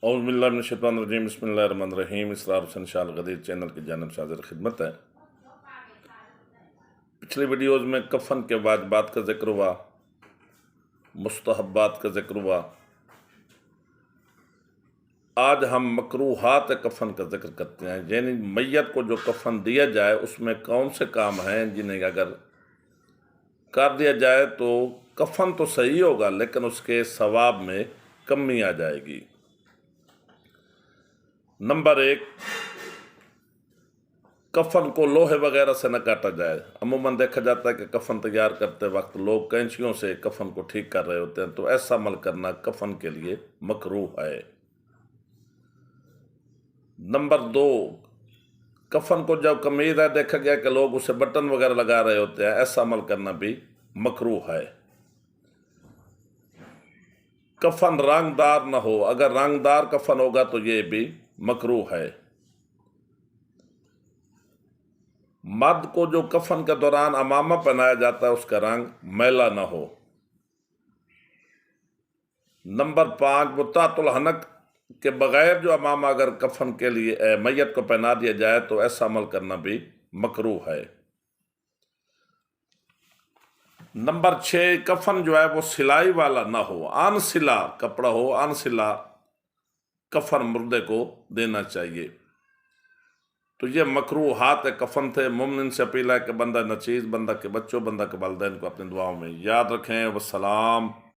اعوذ باللہ من الشیطان الرجیم بسم اللہ الرحمن الرحیم اسرار حسین شاہ الغدیر چینل کی جانب سے حاضر خدمت ہے۔ پچھلی ویڈیوز میں کفن کے واجبات کا ذکر ہوا، مستحبات کا ذکر ہوا۔ آج ہم مکروہات کفن کا ذکر کرتے ہیں، یعنی میت کو جو کفن دیا جائے اس میں کون سے کام ہیں جنہیں اگر کر دیا جائے تو کفن تو صحیح ہوگا لیکن اس کے ثواب میں کمی آ جائے گی۔ نمبر 1، کفن کو لوہے وغیرہ سے نہ کاٹا جائے۔ عموماً دیکھا جاتا ہے کہ کفن تیار کرتے وقت لوگ کینچیوں سے کفن کو ٹھیک کر رہے ہوتے ہیں، تو ایسا عمل کرنا کفن کے لیے مکروہ ہے۔ نمبر 2، کفن کو جب قمیض ہے دیکھا گیا کہ لوگ اسے بٹن وغیرہ لگا رہے ہوتے ہیں، ایسا عمل کرنا بھی مکروہ ہے۔ کفن رنگ دار نہ ہو، اگر رنگ دار کفن ہوگا تو یہ بھی مکروہ ہے۔ مرد کو جو کفن کے دوران عمامہ پہنایا جاتا ہے اس کا رنگ میلا نہ ہو۔ نمبر 5، متعۃ الحنک کے بغیر جو عمامہ اگر کفن کے لیے میت کو پہنا دیا جائے تو ایسا عمل کرنا بھی مکروہ ہے۔ نمبر 6، کفن جو ہے وہ سلائی والا نہ ہو، ان سلا کپڑا ہو، ان سلا کفن مردے کو دینا چاہیے۔ تو یہ مکروہات کفن تھے۔ مومن سے اپیل ہے کہ بندہ نچیز، بندہ کے بچوں، بندہ کے والدین کو اپنی دعاؤں میں یاد رکھیں۔ والسلام۔